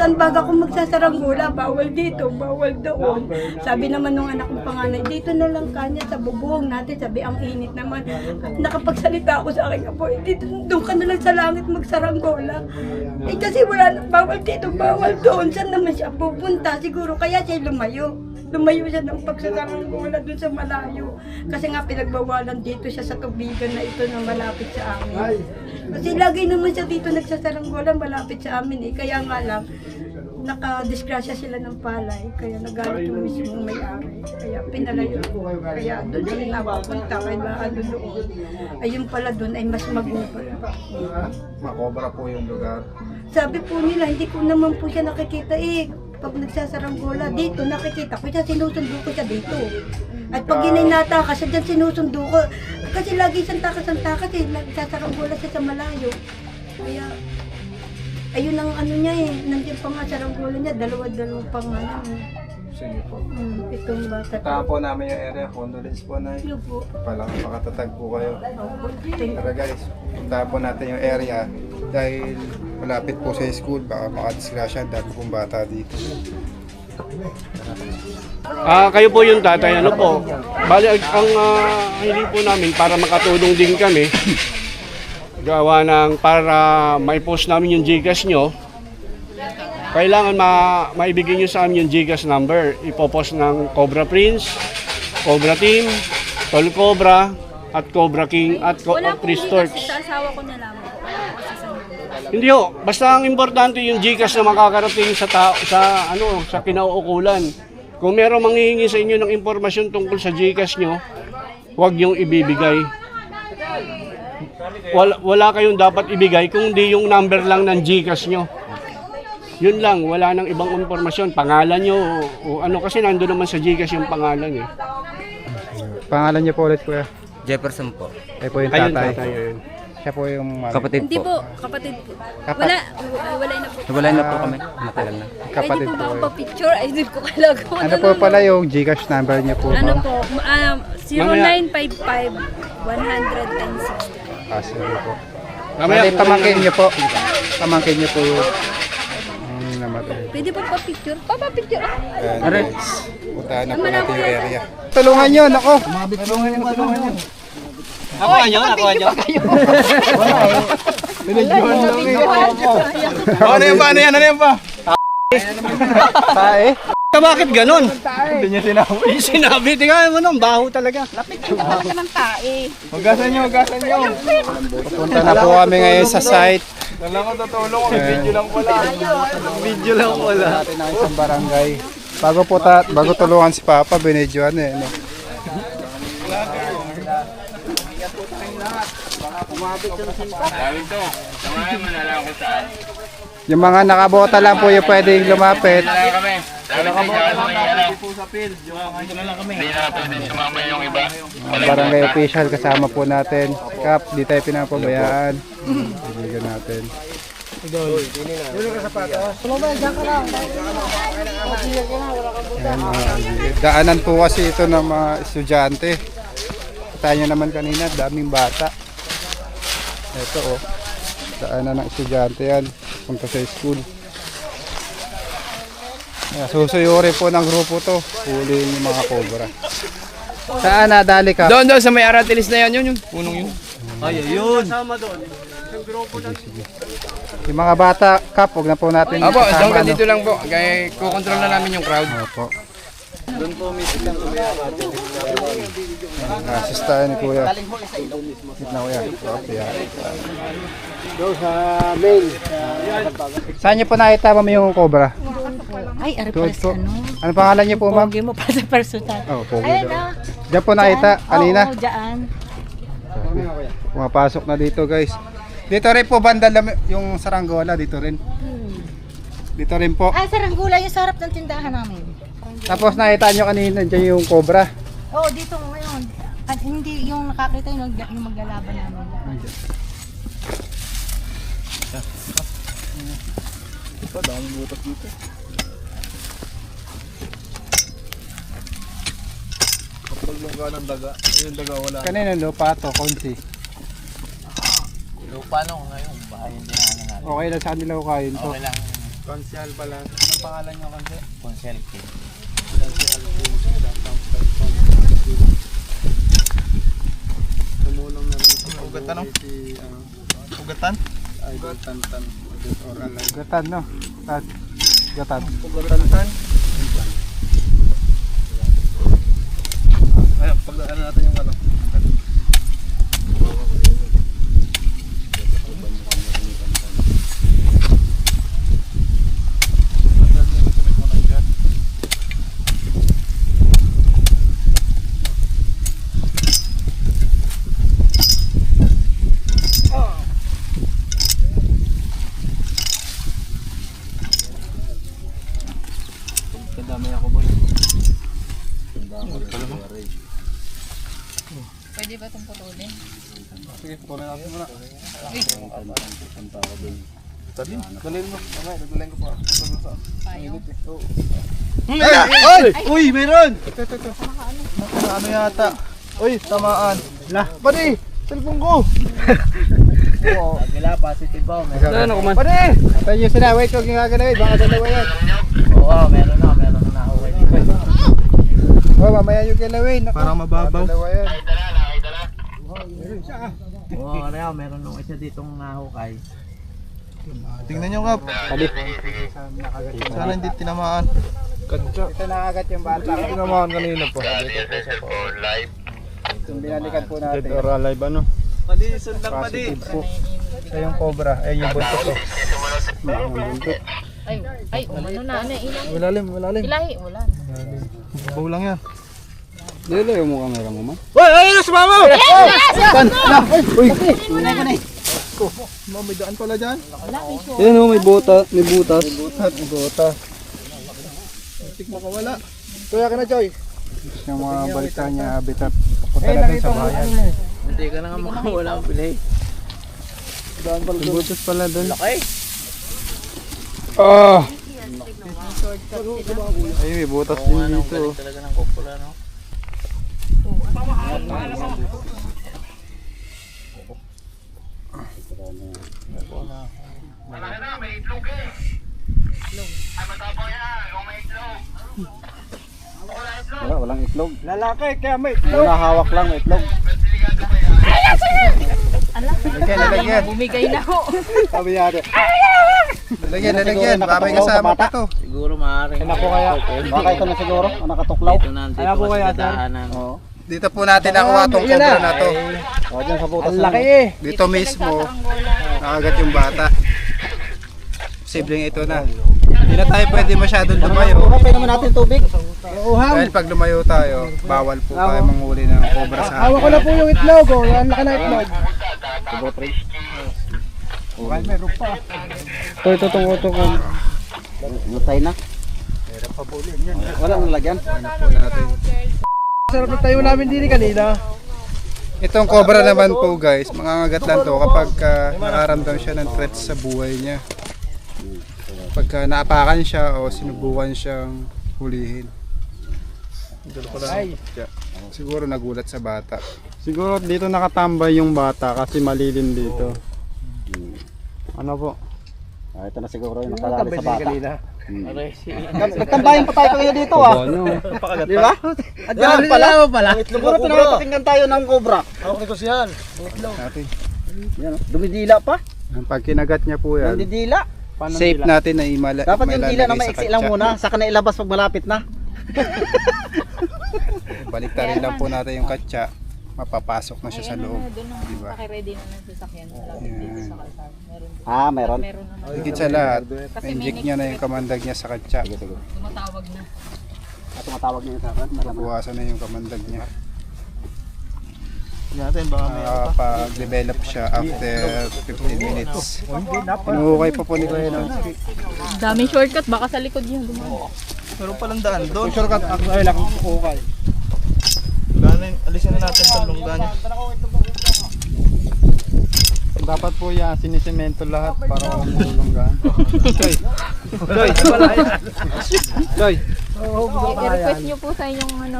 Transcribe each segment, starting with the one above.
saan baga kung magsasaranggola, bawal dito, bawal doon. Sabi naman nung anak kong panganay, dito na lang kanya sa bubong natin, sabi ang init naman. At nakapagsalita ako sa akin, apo, dito, doon ka na lang sa langit magsaranggola. Eh kasi wala na, bawal dito, bawal doon, saan naman siya pupunta? Siguro kaya siya lumayo. Lumayo siya ng pagsasaranggola doon sa malayo. Kasi nga pinagbawalan dito siya sa tubigan na ito na malapit sa amin. Kasi lagi naman siya dito nagsasaranggola malapit sa amin eh. Kaya nga lang, nakadisgrasya sila ng palay. Kaya nagalit yung mismong may-ari. Kaya pinalayo. Kaya doon sila napapunta. Kaya ano doon. Ayun pala doon ay mas magubal. Makobra po yung lugar. Sabi po nila, hindi ko naman po siya nakikita eh. Pag nagsasaranggola, dito nakikita ko siya, sinusundo ko siya dito. At pag ginay siya dyan, sinusundo ko. Kasi lagi siyang takas eh, nagsasaranggola siya sa malayo. Kaya, ayun ang ano niya eh, nandiyan pa nga saranggola niya, dalawa pang ano. Sige po. Itong bata. Puntahan po namin yung area, condolence po na. Yun po. Palang makatatag po kayo. Opo. Tara guys, puntahan po natin yung area dahil malapit po sa school, baka makadisgrasya, dami pong bata dito. Kayo po yung tatay, ano po? Bali, ang hiling po namin para makatulong din kami, gawa ng para mai-post namin yung GCash nyo, kailangan maibigay nyo sa amin yung GCash number. Ipopost ng Cobra Prince, Cobra Team, Tol Cobra, at Cobra King, at Chris Torch. Sa asawa ko na lamang po. Wala po kasi sa Hindi ho, basta ang importante yung GCash na makakarating sa sa kinauukulan. Kung meron manghihingi sa inyo ng impormasyon tungkol sa GCash nyo, huwag yung ibibigay. Wala kayong dapat ibigay kung di yung number lang ng GCash nyo. Yun lang, wala nang ibang impormasyon, pangalan nyo o ano, kasi nandun naman sa GCash yung pangalan eh. Pangalan niyo po ulit kuya? Jefferson po. Eh po yung Ayun, tatay. tatay, ayun. Siya po yung Kapatid Hindi po. po, kapatid po. Walay na po. Hiwalay na po kami. Matagal na. Pwede kapatid po po ba ako kayo. pa-picture? Ay, hindi ko kailangan. Ano po pala yung GCash number niyo po? Ano ma'am? po, 0955 110 60. Sige po. Mamaya, Bali, pamangkin niyo po. Pamangkin niyo po yung namatay. Pwede po pa-picture? Pa-picture. Ayan, guys. Puntahan na po natin yung area. Tulungan niyo, nako. Tulungan niyo. Nakuha nyo? Pinagjuhan lang eh. Ano yan ba? Ano yan ba? Tae. Bakit ganon? Hindi niya sinabi. Sinabi, tingnan mo nung baho talaga. Hugasan niyo. Pupunta na po kami ngayon sa site. Wala ko tutulong, video lang pala. Video lang wala. Natin ang isang barangay. Bago tulungan si Papa, binidyoan eh. No? Sabi to, samahan mo na lang kung saan. Yung mga nakabota lang po yung pwedeng lumapit. Wala kami. Sabi ko sa field. Hindi na pwede sumama yung iba. Mga barangay official kasama po natin. Kap, di tayo pinapabayaan. Ibigan natin. Ayan, daanan po kasi ito ng mga estudyante. Kita nyo naman kanina, daming bata. Ito oh, daanan ng estudyante yan. Punta sa school. Susuyuri po ng grupo to. Huliin yung mga cobra. Saan nadali ka? Doon sa may aratilis na yan, yun. Punong yun. Ay, ayun. Yung mga bata, Kap, huwag na po natin Opo, kasama, doon ka no? dito lang po. Kaya kukontrol na namin yung crowd. Opo. Asistahan ni Kuya. Sit na Kuya. Okay. Saan niyo po nakita ma'am yung cobra? Ay, ari Tuwad pala po. sa ano. Ano pangalan niyo po ma'am? Pogi mo pa sa personal. Oh, Pogi Ayan daw. na. Diyan po nakita kanina. Oo, dyan. Pumapasok na dito guys. Dito rin po banda yung saranggola dito rin. Dito rin po. Ay, saranggula yung sarap ng tindahan namin. Tapos nakita niyo kanina diyan yung cobra. Oo, dito ngayon. At hindi yung nakakita yung maglalaban namin. Ito, daming butas dito. Kapag lungga ng daga, yung daga wala. Kanina lupa to, konsi. Lupa nung ngayon, bahay yung tinahanan natin. Okay lang sa kanila ko kain to. Okay lang. Konsyal pala. Anong pangalan niyo kasi? Konsel. Tumulong na rin sa Ugatan, no? si Ugatan? Idol Tantan. Ugatan, no? Ugatan. Ugatan. Ayun, pagdaan natin yung ano. Kadamay ako boy. Pwede ba itong putulin? Sige, putulin natin muna. Dalhin mo. Okay, dadalhin ko pa. Ayaw. Ay! Uy, meron! Ito. Ano yata? Uy, tamaan. Lah, pare! Cellphone ko! Nila positive ba? Meron. Pare! Tayo yung sinaway ko ginaganawid. Baka dalawa yan. Oo, meron na nahuwi. Oh, mamaya yung kilawin. Parang mababaw. Dalawa yan. Oo, ano yan, meron nung isa ditong nahukay. Tingnan nyo, Kap. Sana hindi tinamaan. Ito nakagat yung bata. Tinamaan kanina po. Yung binalikan po natin. Dead or alive ano? Positive po. Ito yung cobra. Ayun yung buntot ko. Ay, umano na. Ano, Malalim. ilahi. Wala. Babaw lang yan. Dito yung mukha meron mo man. Uy! Ayun! Sumama! Uy! May daan pala dyan. Ayan o, may butas. May butas. Tik makawala. Kuya ka na, Joy. Yung mga balita niya, habitat. Punta na dun sa bayan. Hindi ka na nga makawala ang pilay. May butas pala dun. Laki! Ah! Ay, may butas din dito. Talaga ng kupula, no? Wala, walang itlog. Lalaki, kaya may itlog. Hawak lang, may itlog. Lalagyan. Bumigay na ho. Sabi niya rin. Lalagyan. Baka may kasama pa to. Siguro maaaring. Ako kaya, baka ito na siguro, nakatuklaw. Dito na, dito kasi sa daanan. Dito po natin nakuha tong cobra na to. Ang laki eh. Dito mismo, nakagat yung bata. Posibleng ito na. Hindi na tayo pwede masyadong lumayo. Kapay naman natin tubig. Dahil pag lumayo tayo, bawal po tayo manghuli ng cobra sa atin. Hawak ko na po yung itlog. Ang laki na itlog. Meron pa. Ito tungkol. Matay na. Walang lalagyan. Sarap na tayo namin din kanina. Itong cobra naman po guys, mangangagat lang to kapag nakaramdam siya ng threat sa buhay niya. Pagka naapakan siya o sinubukan siyang hulihin. Siguro nagulat sa bata. Siguro dito nakatambay yung bata kasi malilim dito. Ano po? Ito na siguro yung nakalali sa bata. Nagtambayan pa tayo kanina dito ah. Di ba? Diyan pala. Siguro pinapatinggan tayo ng cobra. Hawak nito siyan. Natin. Yan, dumidila pa. Pag kinagat niya po yan, Nandidila. safe natin na Dapat yung dila na maiksi lang muna, saka na ilabas pag malapit na. Baliktarin lang po natin yung katsa. Mapapasok na siya sa loob. Diba? Paki-ready na ng sasakyan. Malapit dito sa kalsada. Meron. Meron na. Higit sa lahat, na-inject niya na yung kamandag niya sa katsa. Tumatawag na. Tumatawag niya sa akin. Mabuwasan na yung kamandag niya. Natin baka may Pag-develop siya after 15 minutes. Pinuhukay pa po ni Kuya Nonsky. Daming shortcut, baka sa likod yun. meron palang daan doon. Shortcut ako ay nakukukay. Alisin na natin sa lungga niya. Dapat po yan, sinisemento lahat para walang mulunggan. Doy! I-request nyo po sa inyong ano.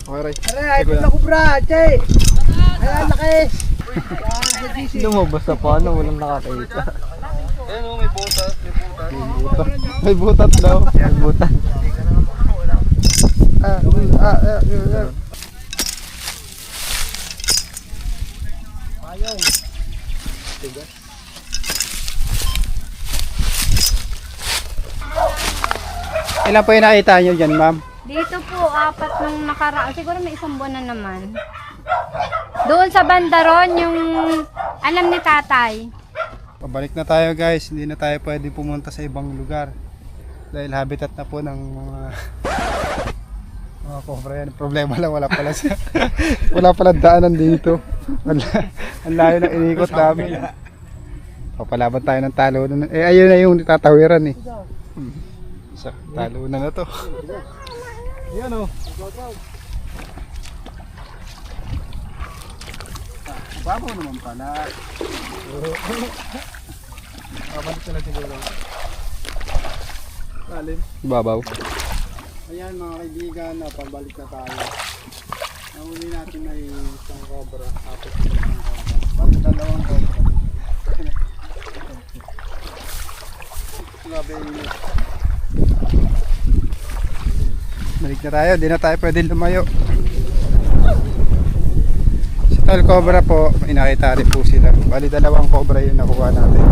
Okay, Ray. Ay, ito na kubra, Che! Ay, laki! Lumabas na paano, walang nakakita. Ayan o, may butas, may butas. May butat daw. Yan, butat. Ilan po yung nakita nyo dyan, ma'am? Dito po, 4 nung nakaraan. Siguro may 1 buwan na naman. Doon sa bandaron, yung alam ni tatay. Pabalik na tayo guys, hindi na tayo pwede pumunta sa ibang lugar. Dahil habitat na po ng mga cobra yan. Problema lang, wala pala wala pala daanan dito. Ang layo ng inikot namin. Papalaban tayo ng talunan. Eh ayun na yung tatawiran eh. Sa talunan na to. Ayan o. Babaw naman pala. Babalik sila siguro. Lalim. Babaw. Ayan mga kaibigan, pabalik na tayo. Nahuli natin ay isang cobra. Tapos isang cobra. Balik dalawang cobra. Grabe init. Balik na tayo, di na tayo pwede lumayo. Sa tall cobra po, may nakita rin po sila. Bali dalawang cobra yung nakuha natin.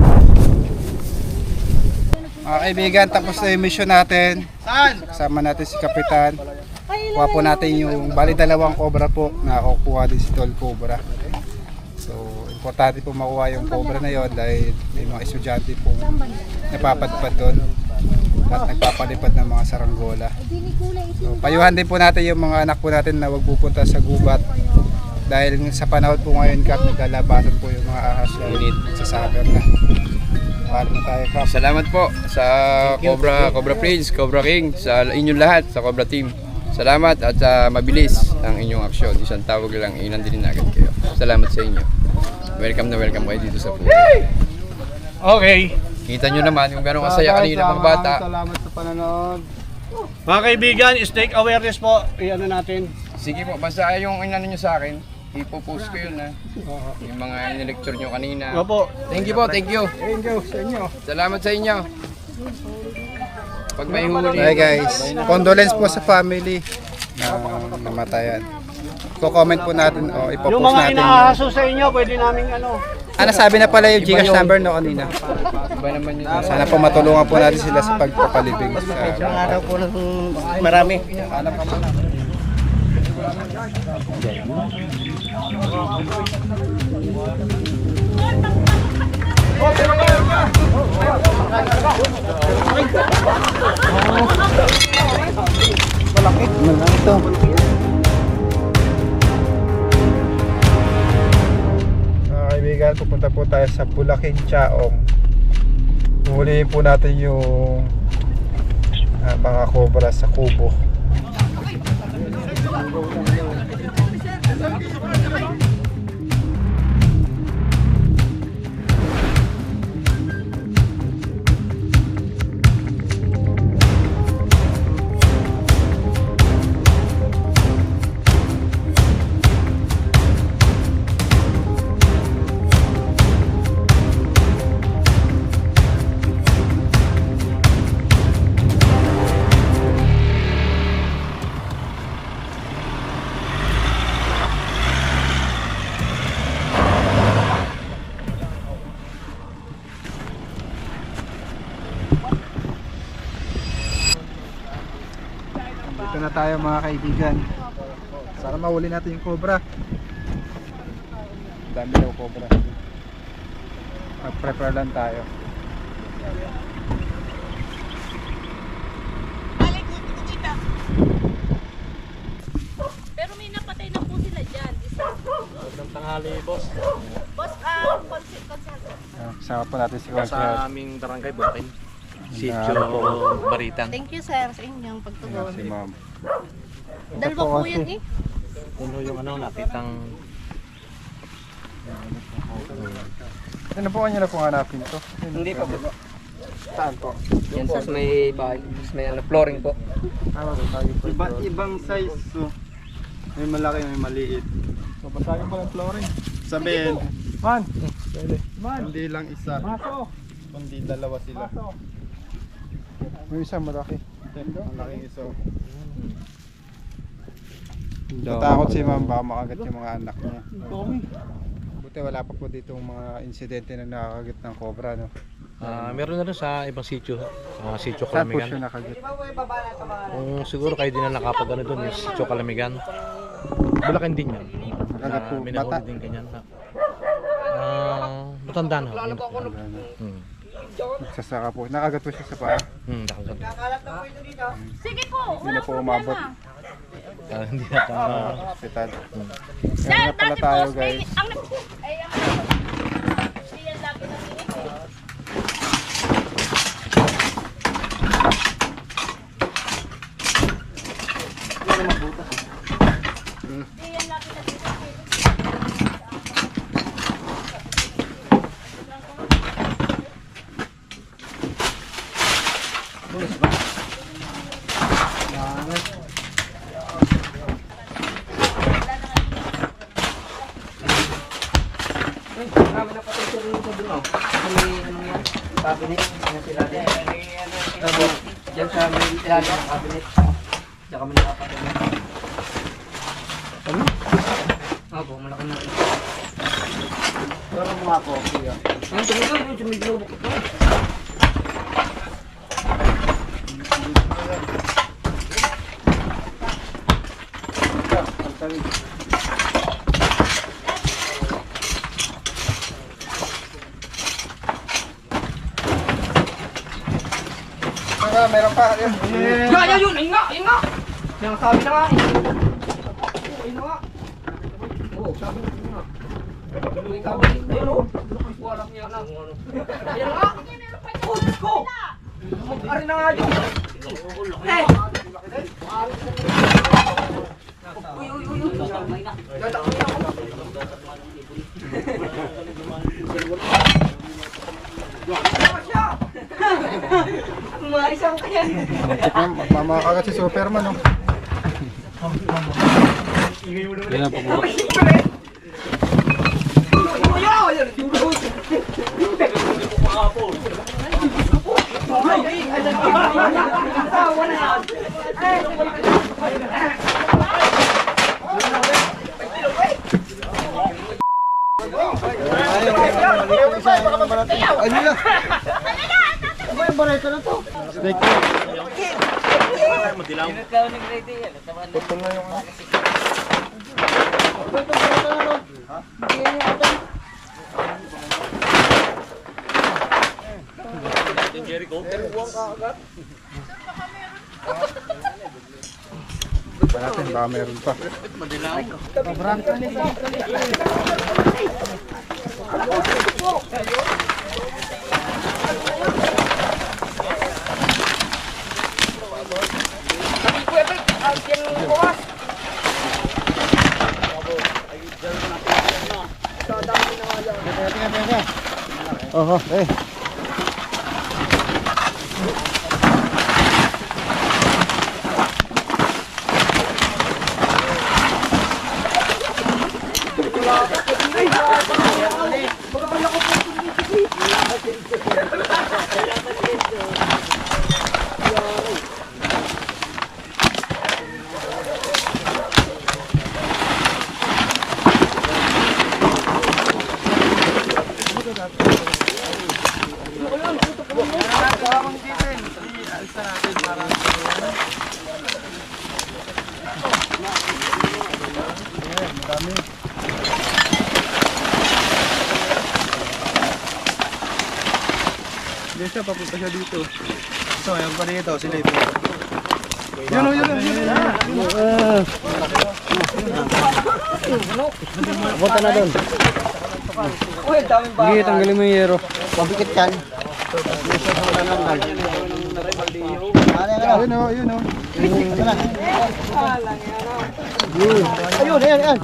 Mga kaibigan, tapos na yung mission natin. Kasama natin si Kapitan. Kuha po natin yung bali dalawang cobra po. Nakakuha din si tall cobra. So, importante po makuha yung cobra na yon dahil may mga estudyante po napapadpad doon at nagpapalipad ng mga saranggola. So, payuhan din po natin yung mga anak po natin na wag pupunta sa gubat dahil sa panahon po ngayon kap naglalabasan po yung mga ahas sa summer na. Paano na tayo kap? Salamat po sa Cobra Prince, Cobra King, sa inyong lahat, sa Cobra Team. Salamat at mabilis ang inyong aksyon. Isang tawag lang, inandilin na agad kayo. Salamat sa inyo. Welcome na welcome kayo dito sa Puno. Okay. Kita nyo naman kung gano'ng kasaya kanina mga bata. Salamat sa panonood. Mga kaibigan, stake awareness po. Iyan na natin. Sige po, basta yung inano nyo sa akin, ipopost ko yun ha. Yung mga in-lecture nyo kanina. Opo. Thank you po, thank you. Thank you sa inyo. Salamat sa inyo. Pag may huli. Hey guys, condolence po sa family na namatayan. Ko-comment po natin o ipopost Yung mga natin. inaahaso sa inyo, pwede namin ano. Nasabi na pala yung Gcash number no kanina. Iba naman yun. Sana po matulungan po natin sila sa pagpapalibing. Araw po ng marami. Malaki. Ito. Kaibigan, pupunta po tayo sa Bulaking Chaong. Huhulihin po natin yung mga cobra sa kubo. Dito na tayo mga kaibigan. Sana mahuli natin yung cobra. Dami daw cobra. Mag-prepare lang tayo. Pero may napatay na po sila dyan. Isa. Magandang tanghali, boss. Boss, konsensya. Kasama po natin si Sa Consuelo. aming barangay, Bulakin. Sitio Ano po? Baritan. Thank you sir sa inyong pagtugon. Si ma'am. Dalawa po yan eh. Puno yung ano, nakitang Ano po kanya na pong hanapin to? Hindi pa po. Saan po? Yan sa may bahay, may flooring po. Tayo po. Ibang size. So, may malaki, may maliit. So, basahin pa ng flooring. Sabihin, Man! hindi lang isa. Maso! kundi dalawa sila. May isang malaki. Malaking iso. Natakot si ma'am, baka makagat yung mga anak niya. Buti wala pa po dito mga insidente na nakakagat ng cobra, no? Meron na rin sa ibang sitio. Sitio Saan po siya Kalamigan. nakagat? Kung siguro kayo din na nakapag ano doon, yung sitio Kalamigan. Bulacan din yan. Nakagat po, May bata. nahuli din ganyan. Matanda na. Nagsasaka po. Nakagat po siya sa paa. Nakagat. Sige po, Hindi na po umabot. Hindi na sa hospital. Sir, Kaya na pala dati tayo, po, guys. ang siya lagi na Diyan sa may ilalim ng cabinet. Diyan kami nakapalit. Opo, malaki na. Pero mga coffee ah. Ang tumigil yung sumigil ko po. Meron pa. Yun! Ayun nga! Ayun nga! Yung sabi na nga eh. Ayun na nga. Oo, sabi na nga. Ayun o. Walang niya na. Ayun nga! Oh, Diyos ko! Mag-ari na nga yun. Eh! Uy, uy, uy, uy. Tatakay na mga isang kaya. Mamakagat si Superman, no? Yan ang pagbuka. Ano na? Ano yung bareta na to? Snake na. Putol na yung ano. Pa natin, baka meron pa. Oho, eh. Hindi siya, papunta siya dito. Ito, yung pa dito, sila ito. Yun o, yun o, yun o. Punta na doon. Uy, daming ba? Sige, tanggalin mo yung yero. Pabikit yan. Yun o, yun o. Ayun, ayan, ayan.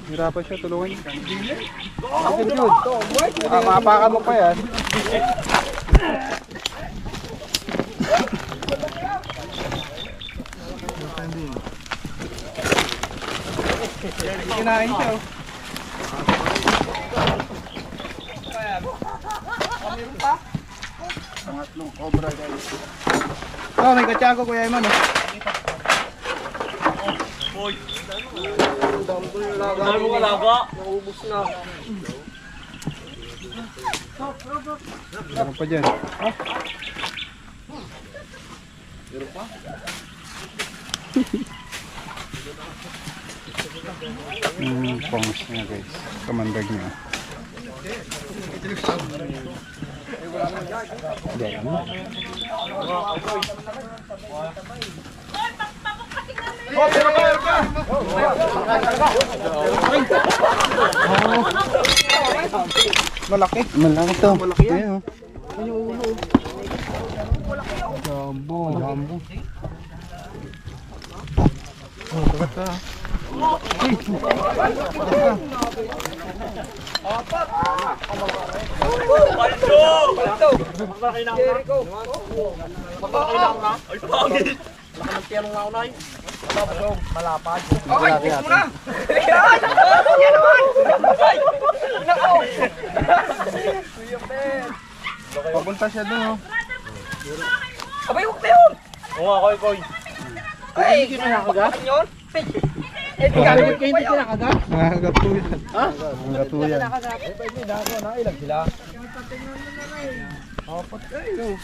Hirapan siya, tulungan niya. Bakit yun? Mapakan mo pa yan. Kinain siya oh. Pangatlong cobra guys. Oh, may katsago Kuya Iman oh. Dami mo alaga. Naubos na. Meron pa dyan. Pongs niya guys. Kamandag niya. Diyan. Malaki. Malaki to. Malaki yan. Ayan, oh. Yan yung ulo. Jumbo. Jumbo. Oh, kagat ka. Ay, pangit. Laki ng pianong naunay. Malapad. Okay, mo na. Papunta siya doon oh. Abay, huwag na yun. Oo nga, koy. Ay, hindi ka nakagat? Yun? Eh, di gagawin ko hindi kinakagat? Nangangagat po yan. Ha? Nangangagat po yan. Nailag sila. Apat kayo.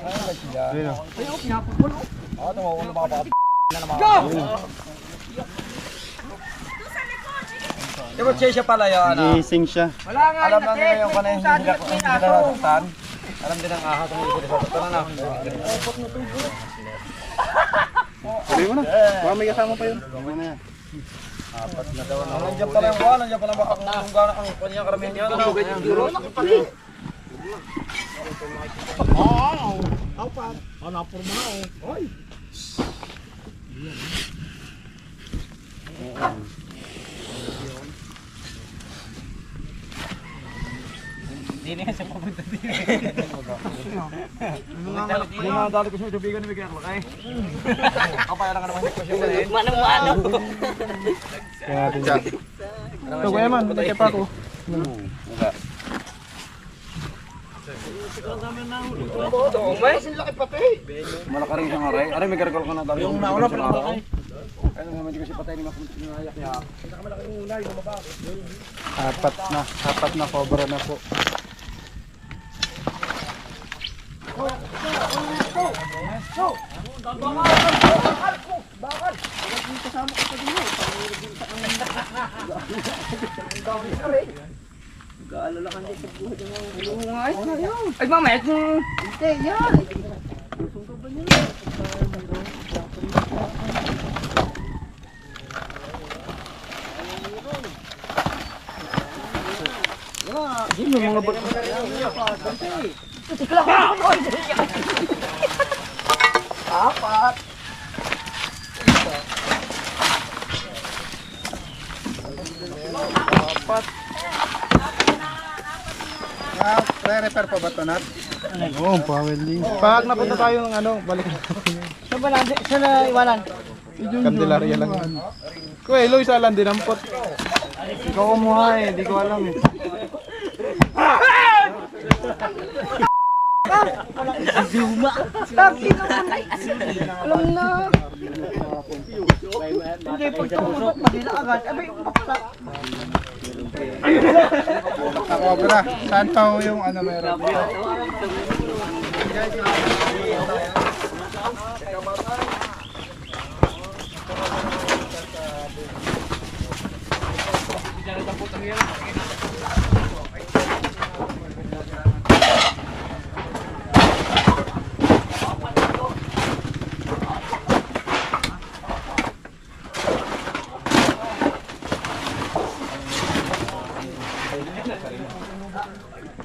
Nailag sila. Ayun, oh. Ay, oh, pinapupulo. Ah, tumawala mga baka na naman. Go! Diba siya pala yun ano? Gising siya. Wala nga, Alam na nila yung kanay hindi nila aso. nasaktan. Alam din ang ahas ang hindi nasaktan na. Tuloy mo na. Baka may kasama pa yun. Tama na yan. Apat na daw na. Nandiyan pala yung kuha, nandiyan pala baka kung gano'n ang kanya karamihan niya. Ano? Dali ko siya tubigan ni Miguel Lakay. Kapaya lang ka naman ko siya galing. Manang-mano. Kaya natin siya. Ito Kuya Man, nagkaya pa ako. Malaka rin siya nga rin. Aray, may gargol ka na dali. Yung nauna pa lang ako. Ayun naman di kasi patay ni Makunayak niya. Apat na cobra na po. Ay, mamaya. Hindi, yan. Sino mga ba't? Apat. Re-repair pa ba ito, Nat? Oo, pawelling. Pag napunta tayo ng ano, balik na. Saan na iwanan? Candelaria lang yan. Kuya, Eloy, sa lang din ang pot. Ikaw kumuha eh, di ko alam eh. Alam na. Hindi, pag tumulot, madila agad. Abay, umaksa. Sa cobra. Saan pa ho yung ano meron?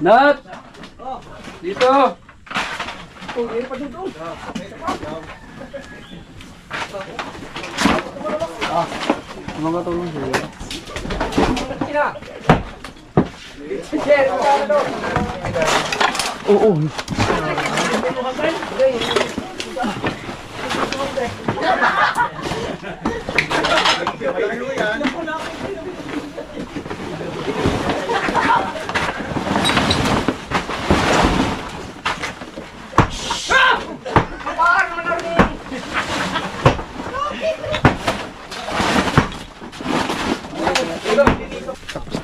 Nat! Dito! Mga tulong siya. Oo.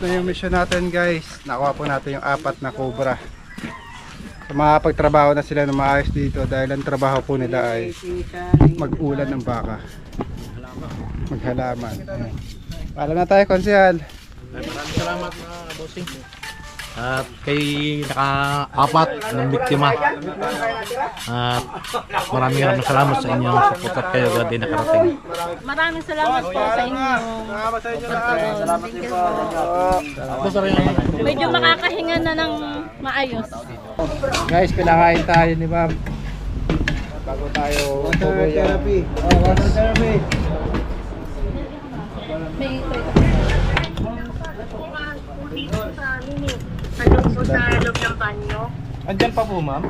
na yung mission natin guys. Nakuha po natin yung 4 na cobra. So, makapagtrabaho na sila ng maayos dito dahil ang trabaho po nila ay mag-ulan ng baka. Maghalaman. Ayan. Paalam na tayo, Konsehal. Maraming salamat mga bossing. At kay naka-4 ng biktima. At maraming salamat sa inyo support at kayo agad din nakarating. Maraming salamat po sa inyo. Salamat sa inyo lahat. Medyo makakahinga na ng maayos. Guys, pinakain tayo ni Ma'am. Bago tayo Water therapy. Water therapy. Ano po sa loob ng banyo? Andyan pa po, ma'am.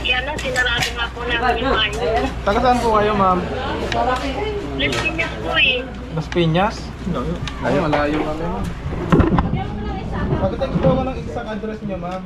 Yan na, sinarado nga po namin yung banyo. Taga saan po kayo, ma'am? Las Piñas po eh. Las Piñas? Ayun, malayo kami. Pagdating ko ng isang address niyo, ma'am.